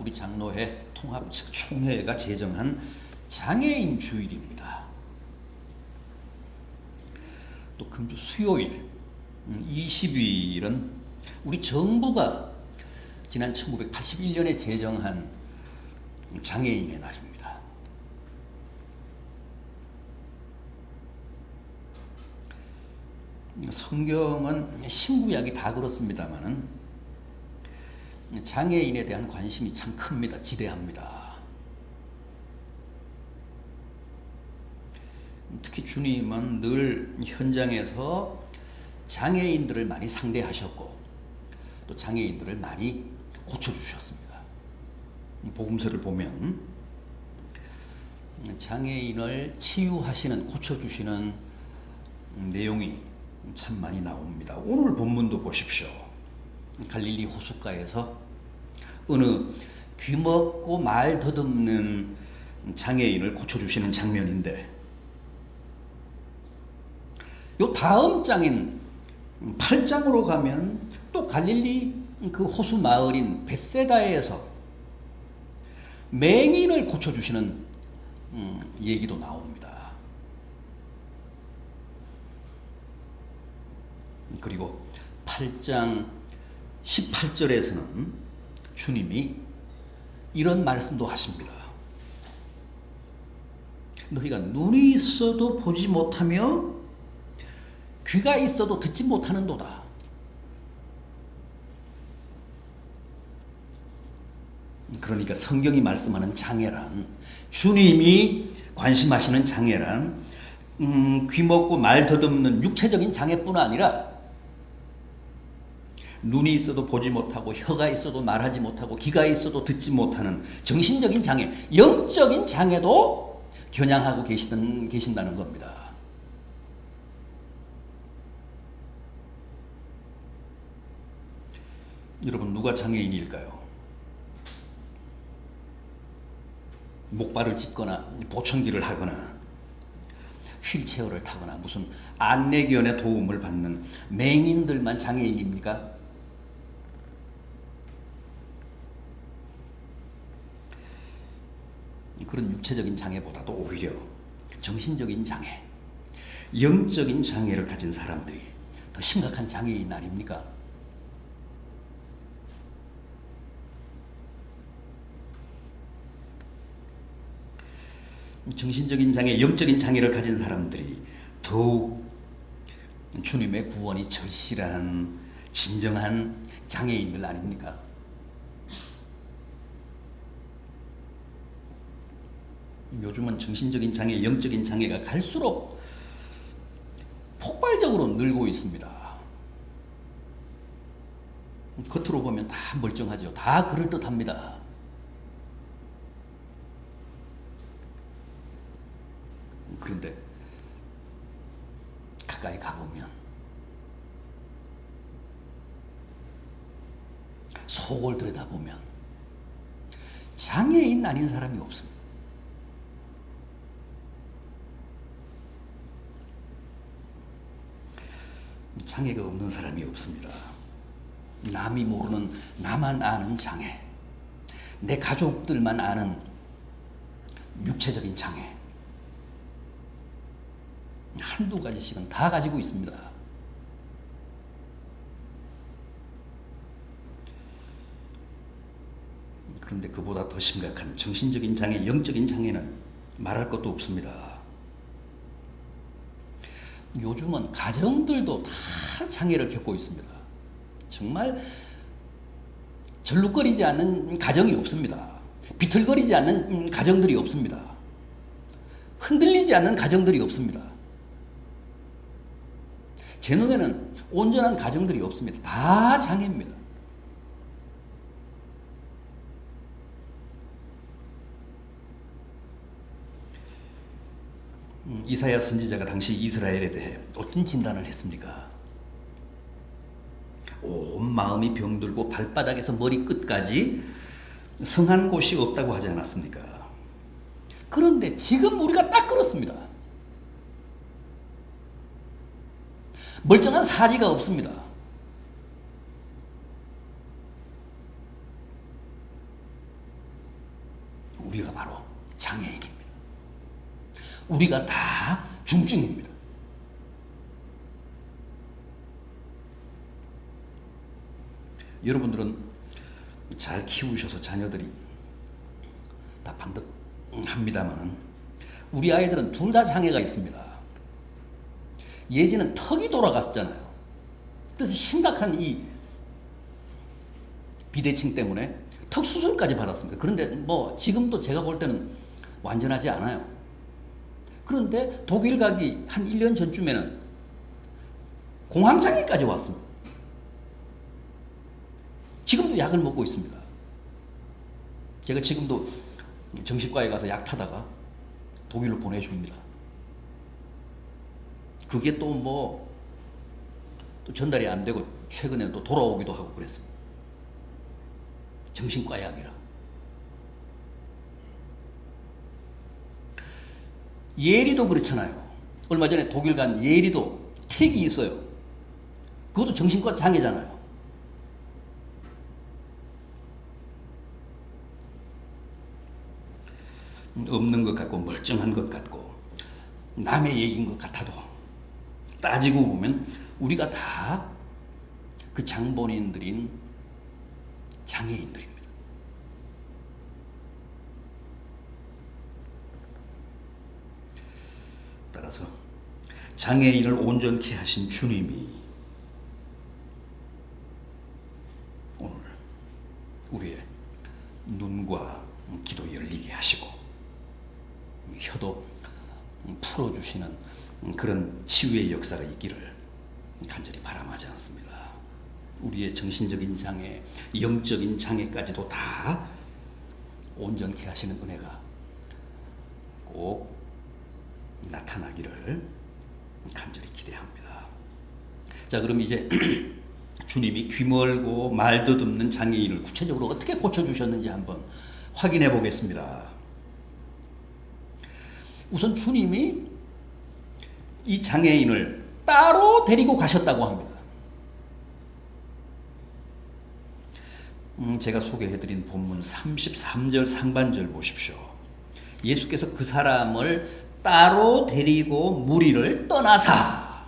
우리 장로회 통합 총회가 제정한 장애인 주일입니다. 또 금주 수요일 20일은 우리 정부가 지난 1981년에 제정한 장애인의 날입니다. 성경은 신구약이 다 그렇습니다만은 장애인에 대한 관심이 참 큽니다. 지대합니다. 특히 주님은 늘 현장에서 장애인들을 많이 상대하셨고 또 장애인들을 많이 고쳐주셨습니다. 복음서를 보면 장애인을 치유하시는, 고쳐주시는 내용이 참 많이 나옵니다. 오늘 본문도 보십시오. 갈릴리 호숫가에서 어느 귀먹고 말 더듬는 장애인을 고쳐주시는 장면인데, 요 다음 장인 8장으로 가면 또 갈릴리 그 호수 마을인 벳세다에서 맹인을 고쳐주시는 얘기도 나옵니다. 그리고 8장 18절에서는 주님이 이런 말씀도 하십니다. 너희가 눈이 있어도 보지 못하며 귀가 있어도 듣지 못하는도다. 그러니까 성경이 말씀하는 장애란, 주님이 관심하시는 장애란 귀먹고 말 더듬는 육체적인 장애뿐 아니라 눈이 있어도 보지 못하고 혀가 있어도 말하지 못하고 귀가 있어도 듣지 못하는 정신적인 장애, 영적인 장애도 겨냥하고 계신다는 겁니다. 여러분, 누가 장애인일까요? 목발을 짚거나 보청기를 하거나 휠체어를 타거나 무슨 안내견의 도움을 받는 맹인들만 장애인입니까? 그런 육체적인 장애보다도 오히려 정신적인 장애, 영적인 장애를 가진 사람들이 더 심각한 장애인 아닙니까? 정신적인 장애, 영적인 장애를 가진 사람들이 더욱 주님의 구원이 절실한 진정한 장애인들 아닙니까? 요즘은 정신적인 장애, 영적인 장애가 갈수록 폭발적으로 늘고 있습니다. 겉으로 보면 다 멀쩡하죠. 다 그럴듯합니다. 그런데 가까이 가보면 속을 들여다보면 장애인 아닌 사람이 없습니다. 장애가 없는 사람이 없습니다. 남이 모르는, 나만 아는 장애, 내 가족들만 아는 육체적인 장애, 한두 가지씩은 다 가지고 있습니다. 그런데 그보다 더 심각한 정신적인 장애, 영적인 장애는 말할 것도 없습니다. 요즘은 가정들도 다 장애를 겪고 있습니다. 정말 절룩거리지 않는 가정이 없습니다. 비틀거리지 않는 가정들이 없습니다. 흔들리지 않는 가정들이 없습니다. 제 눈에는 온전한 가정들이 없습니다. 다 장애입니다. 이사야 선지자가 당시 이스라엘에 대해 어떤 진단을 했습니까? 온 마음이 병들고 발바닥에서 머리끝까지 성한 곳이 없다고 하지 않았습니까? 그런데 지금 우리가 딱 그렇습니다. 멀쩡한 사지가 없습니다. 우리가 다 중증입니다. 여러분들은 잘 키우셔서 자녀들이 다 반듯합니다만은 우리 아이들은 둘 다 장애가 있습니다. 예전엔 턱이 돌아갔잖아요. 그래서 심각한 이 비대칭 때문에 턱 수술까지 받았습니다. 그런데 뭐 지금도 제가 볼 때는 완전하지 않아요. 그런데 독일 가기 한 1년 전쯤에는 공황장애까지 왔습니다. 지금도 약을 먹고 있습니다. 제가 지금도 정신과에 가서 약 타다가 독일로 보내줍니다. 그게 또 뭐 또 전달이 안 되고 최근에는 또 돌아오기도 하고 그랬습니다. 정신과 약이라. 예리도 그렇잖아요. 얼마 전에 독일 간 예리도 틱이 있어요. 그것도 정신과 장애잖아요. 없는 것 같고 멀쩡한 것 같고 남의 얘기인 것 같아도 따지고 보면 우리가 다 그 장본인들인 장애인들입니다. 따라서 장애인을 온전케 하신 주님이 오늘 우리의 눈과 귀도 열리게 하시고 혀도 풀어주시는 그런 치유의 역사가 있기를 간절히 바람하지 않습니다. 우리의 정신적인 장애, 영적인 장애까지도 다 온전케 하시는 은혜가 꼭 나타나기를 간절히 기대합니다. 자, 그럼 이제 주님이 귀멀고 말도 듣는 장애인을 구체적으로 어떻게 고쳐주셨는지 한번 확인해 보겠습니다. 우선 주님이 이 장애인을 따로 데리고 가셨다고 합니다. 제가 소개해드린 본문 33절 상반절 보십시오. 예수께서 그 사람을 따로 데리고 무리를 떠나사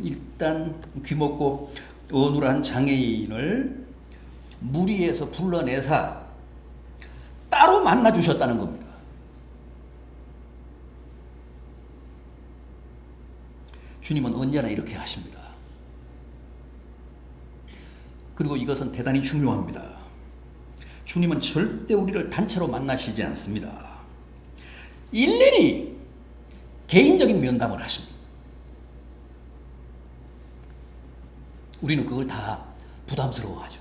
일단 귀먹고 어눌한 장애인을 무리에서 불러내사 따로 만나 주셨다는 겁니다. 주님은 언제나 이렇게 하십니다. 그리고 이것은 대단히 중요합니다. 주님은 절대 우리를 단체로 만나시지 않습니다. 일일이 개인적인 면담을 하십니다. 우리는 그걸 다 부담스러워하죠.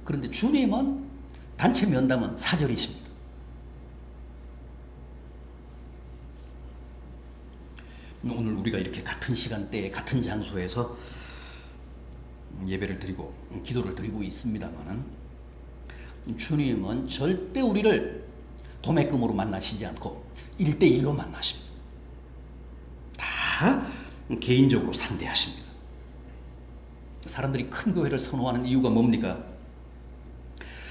그런데 주님은 단체 면담은 사절이십니다. 오늘 우리가 이렇게 같은 시간대에 같은 장소에서 예배를 드리고 기도를 드리고 있습니다만은 주님은 절대 우리를 도매금으로 만나시지 않고 1대1로 만나십니다. 다 개인적으로 상대하십니다. 사람들이 큰 교회를 선호하는 이유가 뭡니까?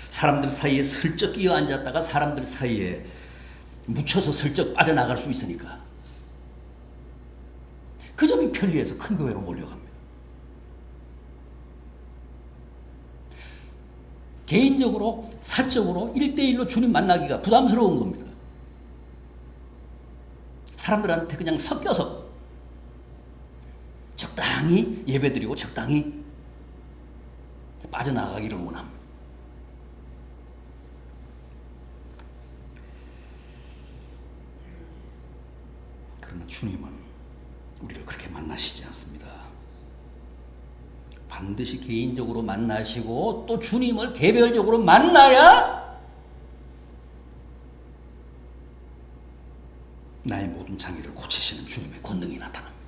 사람들 사이에 슬쩍 끼어 앉았다가 사람들 사이에 묻혀서 슬쩍 빠져나갈 수 있으니까. 그 점이 편리해서 큰 교회로 몰려갑니다. 개인적으로 사적으로 1대1로 주님 만나기가 부담스러운 겁니다. 사람들한테 그냥 섞여서 적당히 예배드리고 적당히 빠져나가기를 원합니다. 그러나 주님은 우리를 그렇게 만나시지 않습니다. 반드시 개인적으로 만나시고 또 주님을 개별적으로 만나야 나의 모든 장애를 고치시는 주님의 권능이 나타납니다.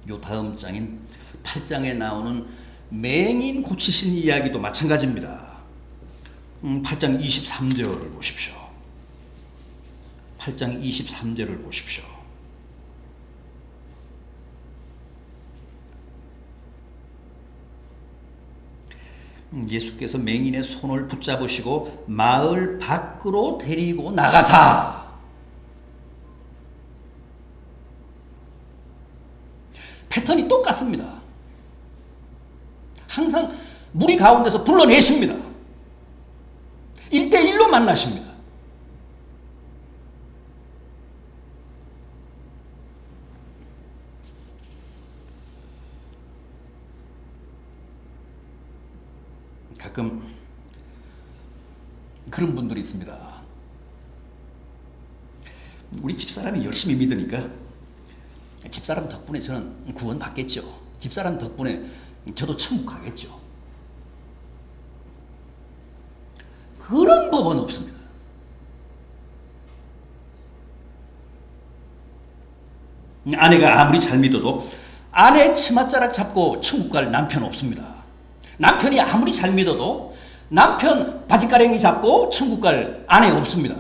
요 다음 장인 8장에 나오는 맹인 고치신 이야기도 마찬가지입니다. 8장 23절을 보십시오. 8장 23절을 보십시오. 예수께서 맹인의 손을 붙잡으시고 마을 밖으로 데리고 나가사 패턴이 똑같습니다. 항상 무리 가운데서 불러내십니다. 1대1로 만나십니다. 가끔 그런 분들이 있습니다. 우리 집사람이 열심히 믿으니까 집사람 덕분에 저는 구원 받겠죠. 집사람 덕분에 저도 천국 가겠죠. 그런 법은 없습니다. 아내가 아무리 잘 믿어도 아내 치맛자락 잡고 천국 갈 남편 없습니다. 남편이 아무리 잘 믿어도 남편 바지가랭이 잡고 천국 갈 아내 없습니다.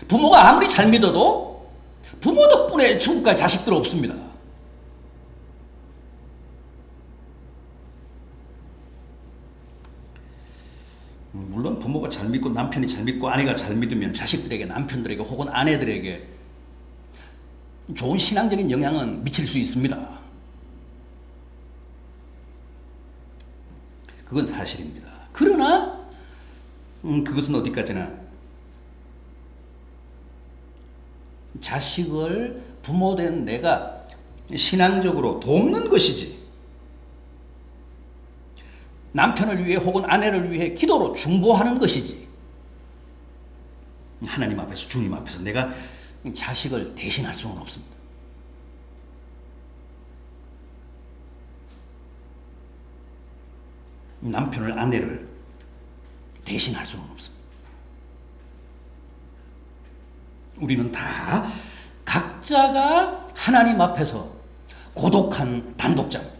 부모가 아무리 잘 믿어도 부모 덕분에 천국 갈 자식들 없습니다. 물론 부모가 잘 믿고 남편이 잘 믿고 아내가 잘 믿으면 자식들에게 남편들에게 혹은 아내들에게 좋은 신앙적인 영향은 미칠 수 있습니다. 그건 사실입니다. 그러나 그것은 어디까지나 자식을 부모된 내가 신앙적으로 돕는 것이지 남편을 위해 혹은 아내를 위해 기도로 중보하는 것이지 하나님 앞에서 주님 앞에서 내가 자식을 대신할 수는 없습니다. 남편을 아내를 대신할 수는 없습니다. 우리는 다 각자가 하나님 앞에서 고독한 단독자입니다.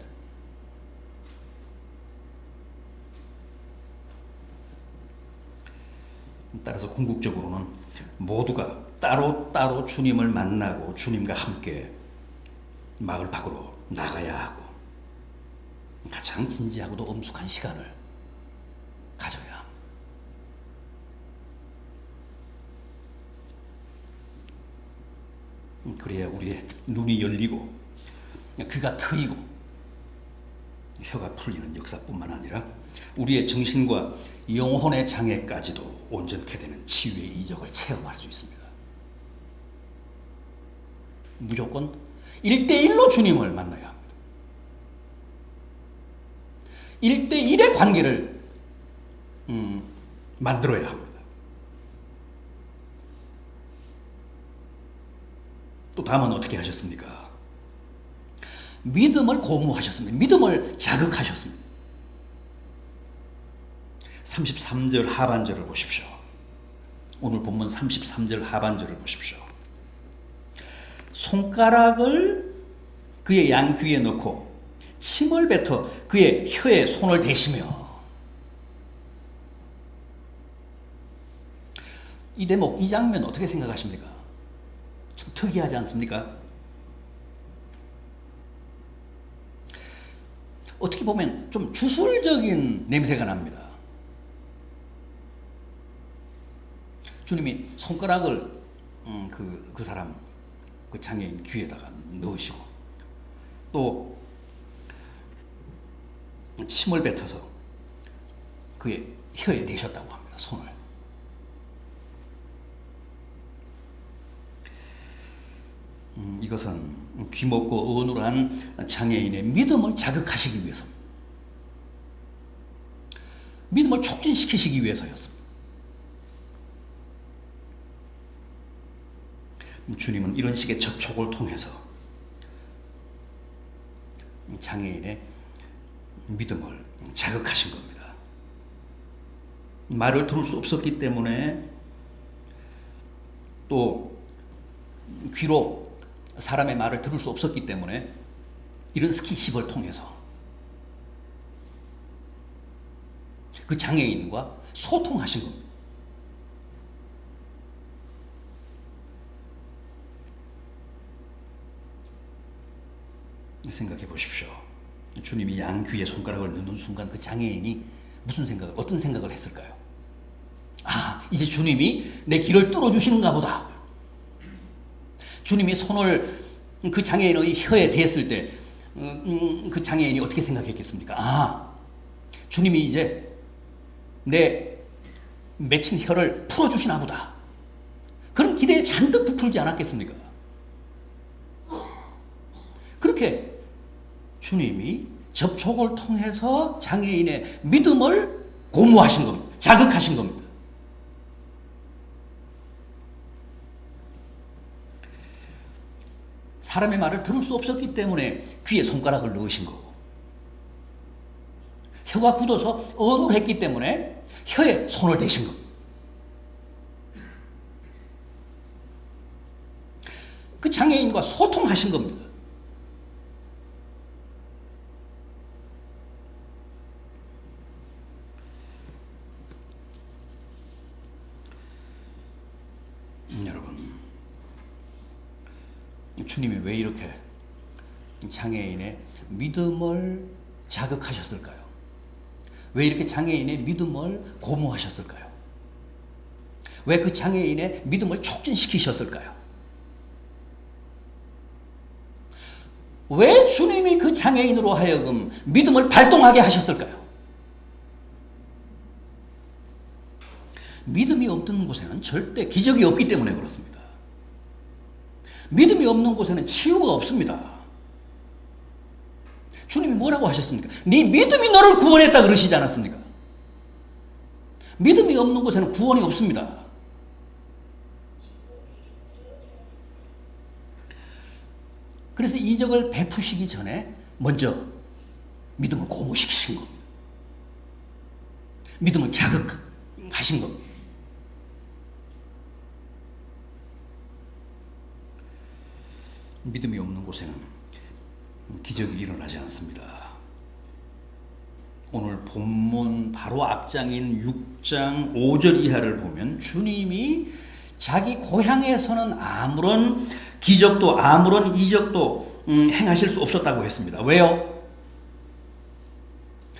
따라서 궁극적으로는 모두가 따로따로 주님을 만나고 주님과 함께 마을 밖으로 나가야 하고 가장 진지하고도 엄숙한 시간을 가져야 합니다. 그래야 우리의 눈이 열리고 귀가 트이고 혀가 풀리는 역사뿐만 아니라 우리의 정신과 영혼의 장애까지도 온전케 되는 치유의 이적을 체험할 수 있습니다. 무조건 1대1로 주님을 만나야 합니다. 1대1의 관계를 만들어야 합니다. 또 다음은 어떻게 하셨습니까? 믿음을 고무하셨습니다. 믿음을 자극하셨습니다. 33절 하반절을 보십시오. 오늘 본문 33절 하반절을 보십시오. 손가락을 그의 양귀에 넣고 침을 뱉어 그의 혀에 손을 대시며 이 대목, 이 장면 어떻게 생각하십니까? 참 특이하지 않습니까? 어떻게 보면 좀 주술적인 냄새가 납니다. 주님이 손가락을 그 사람, 그 장애인 귀에다가 넣으시고 또 침을 뱉어서 그의 혀에 대셨다고 합니다. 손을. 이것은 귀먹고 어눌한 장애인의 믿음을 자극하시기 위해서입니다. 믿음을 촉진시키시기 위해서였습니다. 주님은 이런 식의 접촉을 통해서 장애인의 믿음을 자극하신 겁니다. 말을 들을 수 없었기 때문에 또 귀로 사람의 말을 들을 수 없었기 때문에 이런 스킨십을 통해서 그 장애인과 소통하신 겁니다. 생각해 보십시오. 주님이 양귀에 손가락을 넣는 순간 그 장애인이 어떤 생각을 했을까요? 아, 이제 주님이 내 길을 뚫어주시는가 보다. 주님이 손을 그 장애인의 혀에 댔을 때, 그 장애인이 어떻게 생각했겠습니까? 아, 주님이 이제 내 맺힌 혀를 풀어주시나 보다. 그런 기대에 잔뜩 부풀지 않았겠습니까? 그렇게 주님이 접촉을 통해서 장애인의 믿음을 고무하신 겁니다. 자극하신 겁니다. 사람의 말을 들을 수 없었기 때문에 귀에 손가락을 넣으신 거고, 혀가 굳어서 어눌했기 때문에 혀에 손을 대신 겁니다. 그 장애인과 소통하신 겁니다. 여러분, 주님이 왜 이렇게 장애인의 믿음을 자극하셨을까요? 왜 이렇게 장애인의 믿음을 고무하셨을까요? 왜 그 장애인의 믿음을 촉진시키셨을까요? 왜 주님이 그 장애인으로 하여금 믿음을 발동하게 하셨을까요? 믿음이 없는 곳에는 절대 기적이 없기 때문에 그렇습니다. 믿음이 없는 곳에는 치유가 없습니다. 주님이 뭐라고 하셨습니까? 네 믿음이 너를 구원했다 그러시지 않았습니까? 믿음이 없는 곳에는 구원이 없습니다. 그래서 이적을 베푸시기 전에 먼저 믿음을 고무시키신 겁니다. 믿음을 자극하신 겁니다. 믿음이 없는 곳에는 기적이 일어나지 않습니다. 오늘 본문 바로 앞장인 6장 5절 이하를 보면 주님이 자기 고향에서는 아무런 기적도 아무런 이적도 행하실 수 없었다고 했습니다. 왜요?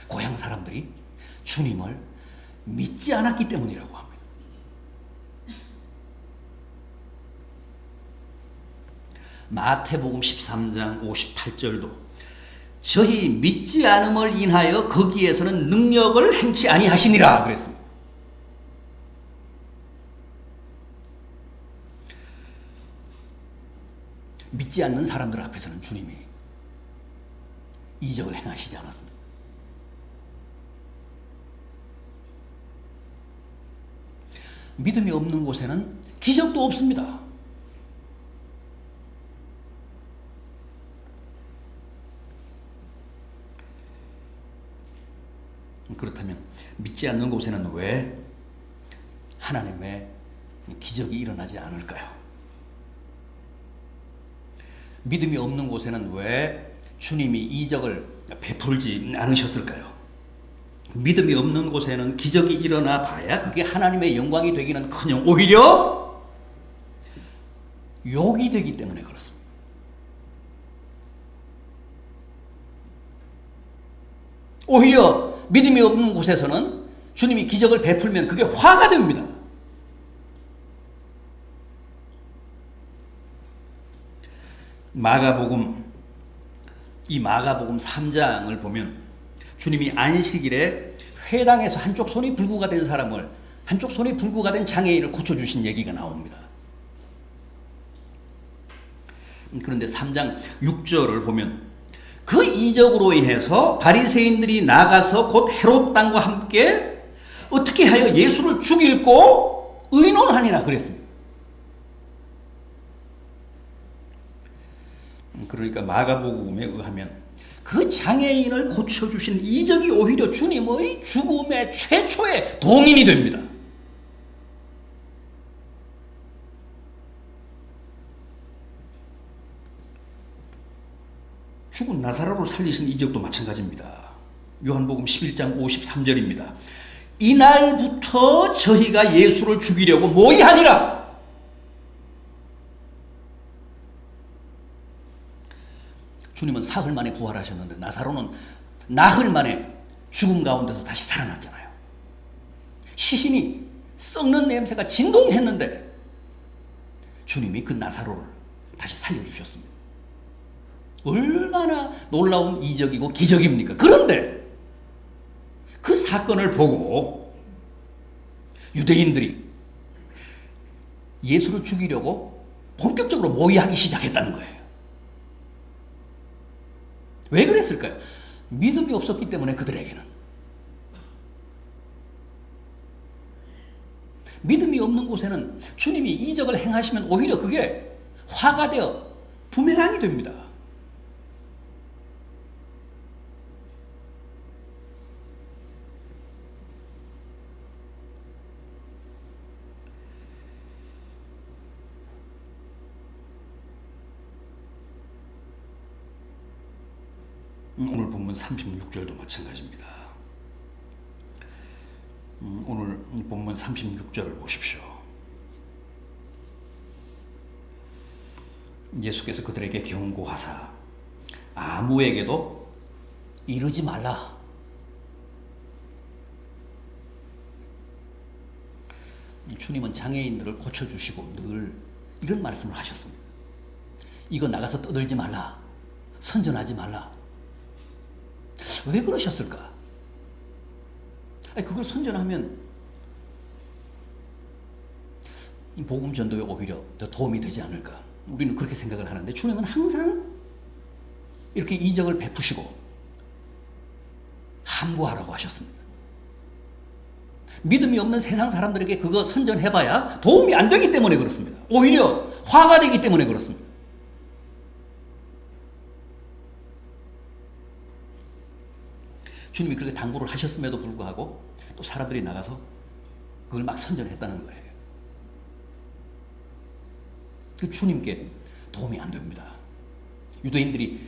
고향 사람들이 주님을 믿지 않았기 때문이라고 합니다. 마태복음 13장 58절도 저희 믿지 않음을 인하여 거기에서는 능력을 행치 아니하시니라 그랬습니다. 믿지 않는 사람들 앞에서는 주님이 이적을 행하시지 않았습니다. 믿음이 없는 곳에는 기적도 없습니다. 그렇다면 믿지 않는 곳에는 왜 하나님의 기적이 일어나지 않을까요? 믿음이 없는 곳에는 왜 주님이 이적을 베풀지 않으셨을까요? 믿음이 없는 곳에는 기적이 일어나 봐야 그게 하나님의 영광이 되기는커녕 오히려 욕이 되기 때문에 그렇습니다. 오히려 믿음이 없는 곳에서는 주님이 기적을 베풀면 그게 화가 됩니다. 이 마가복음 3장을 보면 주님이 안식일에 회당에서 한쪽 손이 불구가 된 사람을, 한쪽 손이 불구가 된 장애인을 고쳐주신 얘기가 나옵니다. 그런데 3장 6절을 보면 그 이적으로 인해서 바리새인들이 나가서 곧 헤롯 당과 함께 어떻게 하여 예수를 죽이고 의논하니라 그랬습니다. 그러니까 마가복음에 의하면 그 장애인을 고쳐주신 이적이 오히려 주님의 죽음의 최초의 동인이 됩니다. 죽은 나사로를 살리신 이적도 마찬가지입니다. 요한복음 11장 53절입니다. 이날부터 저희가 예수를 죽이려고 모의하니라. 주님은 사흘 만에 부활하셨는데 나사로는 나흘 만에 죽음 가운데서 다시 살아났잖아요. 시신이 썩는 냄새가 진동했는데 주님이 그 나사로를 다시 살려주셨습니다. 얼마나 놀라운 이적이고 기적입니까? 그런데 그 사건을 보고 유대인들이 예수를 죽이려고 본격적으로 모의하기 시작했다는 거예요. 왜 그랬을까요? 믿음이 없었기 때문에 그들에게는. 믿음이 없는 곳에는 주님이 이적을 행하시면 오히려 그게 화가 되어 부메랑이 됩니다. 오늘 본문 36절도 마찬가지입니다. 오늘 본문 36절을 보십시오. 예수께서 그들에게 경고하사 아무에게도 이르지 말라. 주님은 장애인들을 고쳐주시고 늘 이런 말씀을 하셨습니다. 이거 나가서 떠들지 말라. 선전하지 말라. 왜 그러셨을까? 그걸 선전하면 복음 전도에 오히려 더 도움이 되지 않을까? 우리는 그렇게 생각을 하는데 주님은 항상 이렇게 이적을 베푸시고 함구하라고 하셨습니다. 믿음이 없는 세상 사람들에게 그거 선전해봐야 도움이 안 되기 때문에 그렇습니다. 오히려 화가 되기 때문에 그렇습니다. 주님이 그렇게 당부를 하셨음에도 불구하고 또 사람들이 나가서 그걸 막 선전했다는 거예요. 그 주님께 도움이 안 됩니다. 유대인들이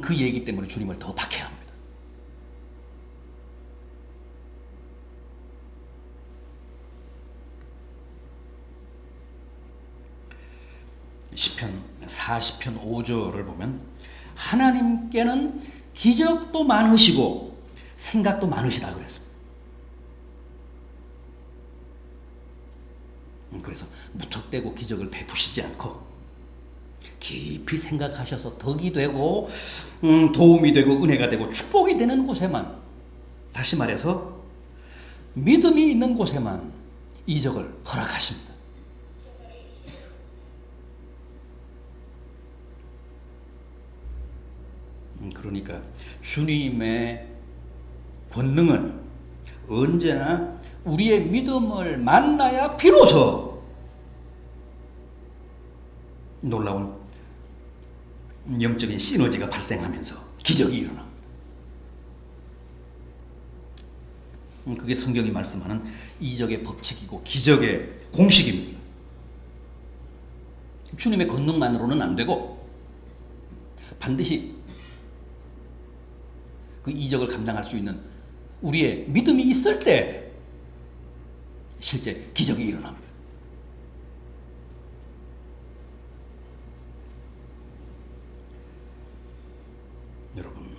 그 얘기 때문에 주님을 더 박해합니다. 시편 40편 5절을 보면 하나님께는 기적도 많으시고 생각도 많으시다 그랬습니다. 그래서 무턱대고 기적을 베푸시지 않고 깊이 생각하셔서 덕이 되고 도움이 되고 은혜가 되고 축복이 되는 곳에만, 다시 말해서 믿음이 있는 곳에만 이적을 허락하십니다. 그러니까 주님의 권능은 언제나 우리의 믿음을 만나야 비로소 놀라운 영적인 시너지가 발생하면서 기적이 일어납니다. 그게 성경이 말씀하는 이적의 법칙이고 기적의 공식입니다. 주님의 권능만으로는 안 되고 반드시 그 이적을 감당할 수 있는 우리의 믿음이 있을 때 실제 기적이 일어납니다. 여러분,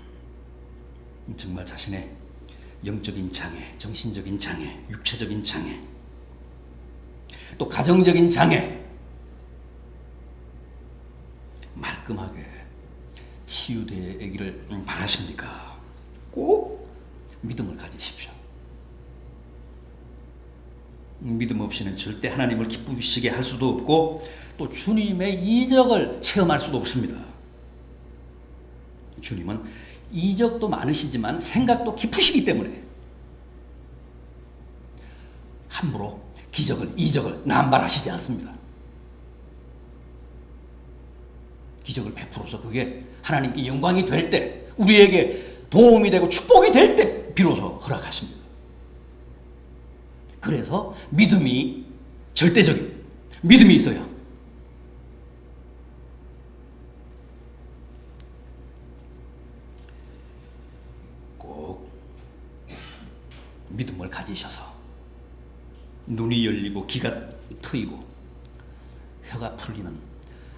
정말 자신의 영적인 장애, 정신적인 장애, 육체적인 장애, 또 가정적인 장애 말끔하게 치유되기를 바라십니까? 꼭 믿음을 가지십시오. 믿음 없이는 절대 하나님을 기쁘시게 할 수도 없고 또 주님의 이적을 체험할 수도 없습니다. 주님은 이적도 많으시지만 생각도 깊으시기 때문에 함부로 기적을, 이적을 남발하시지 않습니다. 기적을 베풀어서 그게 하나님께 영광이 될 때, 우리에게 도움이 되고 축복이 될 때 비로소 허락하십니다. 그래서 믿음이 절대적입니다. 믿음이 있어야 합니다. 꼭 믿음을 가지셔서 눈이 열리고 귀가 트이고 혀가 풀리는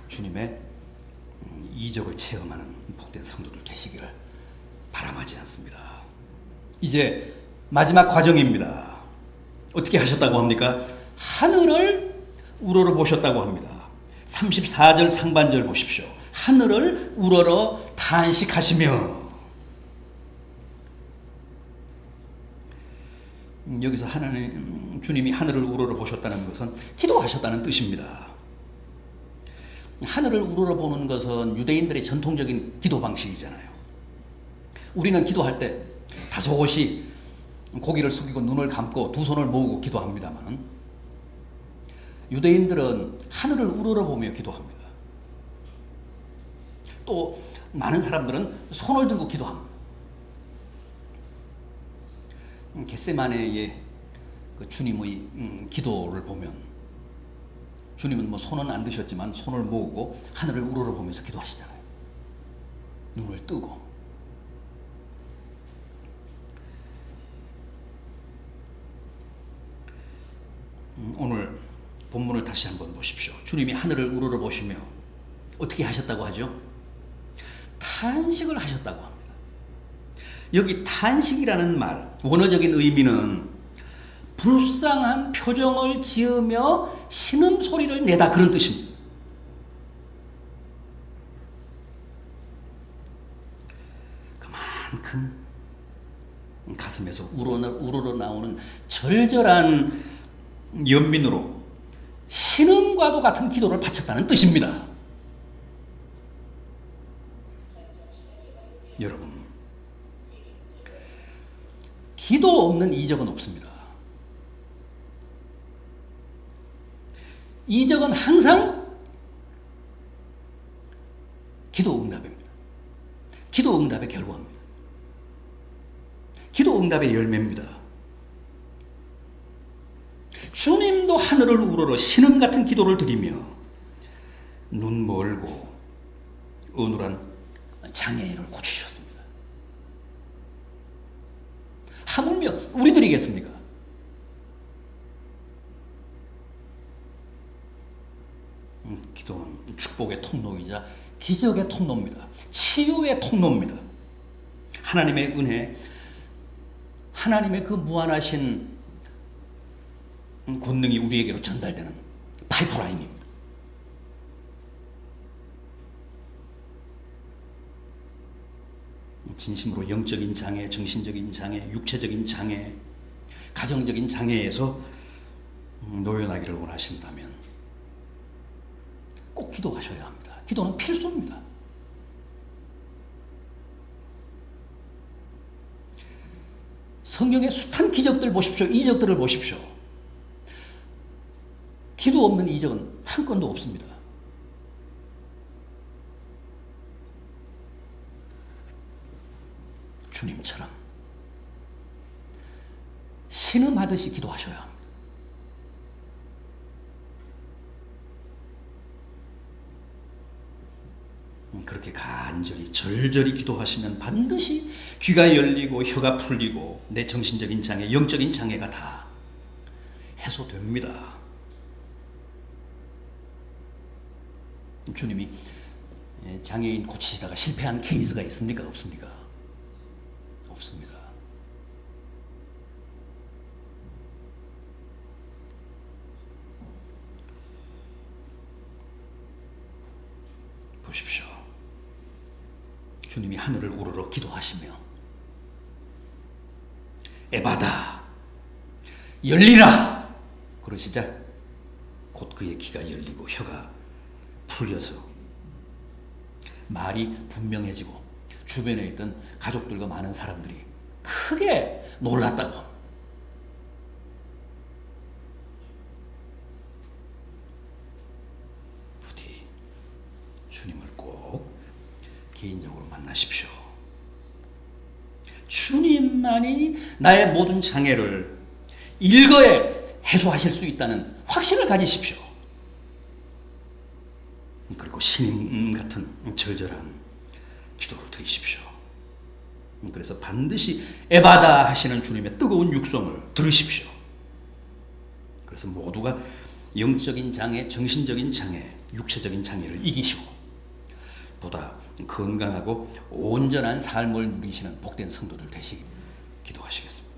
주님의 이적을 체험하는 복된 성도들 되시기를 바람하지 않습니다. 이제 마지막 과정입니다. 어떻게 하셨다고 합니까? 하늘을 우러러 보셨다고 합니다. 34절 상반절 보십시오. 하늘을 우러러 탄식하시며. 여기서 하나님, 주님이 하늘을 우러러 보셨다는 것은 기도하셨다는 뜻입니다. 하늘을 우러러 보는 것은 유대인들의 전통적인 기도 방식이잖아요. 우리는 기도할 때 다소곳이 고개를 숙이고 눈을 감고 두 손을 모으고 기도합니다만, 유대인들은 하늘을 우러러보며 기도합니다. 또 많은 사람들은 손을 들고 기도합니다. 겟세마네의 그 주님의 기도를 보면, 주님은 뭐 손은 안 드셨지만 손을 모으고 하늘을 우러러보면서 기도하시잖아요. 눈을 뜨고. 오늘 본문을 다시 한번 보십시오. 주님이 하늘을 우러러 보시며 어떻게 하셨다고 하죠? 탄식을 하셨다고 합니다. 여기 탄식이라는 말, 원어적인 의미는 불쌍한 표정을 지으며 신음소리를 내다, 그런 뜻입니다. 그만큼 가슴에서 우러러 나오는 절절한 연민으로 신음과도 같은 기도를 바쳤다는 뜻입니다. 여러분, 기도 없는 이적은 없습니다. 이적은 항상 기도 응답입니다. 기도 응답의 결과입니다. 기도 응답의 열매입니다. 주님도 하늘을 우러러 신음 같은 기도를 드리며 눈 멀고 어눌한 장애인을 고치셨습니다. 하물며 우리들이겠습니까? 기도는 축복의 통로이자 기적의 통로입니다. 치유의 통로입니다. 하나님의 은혜, 하나님의 그 무한하신 권능이 우리에게로 전달되는 파이프라인입니다. 진심으로 영적인 장애, 정신적인 장애, 육체적인 장애, 가정적인 장애에서 노연하기를 원하신다면 꼭 기도하셔야 합니다. 기도는 필수입니다. 성경의 숱한 기적들 보십시오. 이적들을 보십시오. 기도 없는 이적은 한 건도 없습니다. 주님처럼 신음하듯이 기도하셔야 합니다. 그렇게 간절히 절절히 기도하시면 반드시 귀가 열리고 혀가 풀리고 내 정신적인 장애, 영적인 장애가 다 해소됩니다. 주님이 장애인 고치시다가 실패한 케이스가 있습니까? 없습니까? 없습니다. 보십시오. 주님이 하늘을 우러러 기도하시며 에바다 열리라 그러시자 곧 그의 귀가 열리고 혀가 풀려서 말이 분명해지고 주변에 있던 가족들과 많은 사람들이 크게 놀랐다고 합니다. 부디 주님을 꼭 개인적으로 만나십시오. 주님만이 나의 모든 장애를 일거에 해소하실 수 있다는 확신을 가지십시오. 그리고 신임 같은 절절한 기도를 드리십시오. 그래서 반드시 에바다 하시는 주님의 뜨거운 육성을 들으십시오. 그래서 모두가 영적인 장애, 정신적인 장애, 육체적인 장애를 이기시고 보다 건강하고 온전한 삶을 누리시는 복된 성도들 되시기 기도하시겠습니다.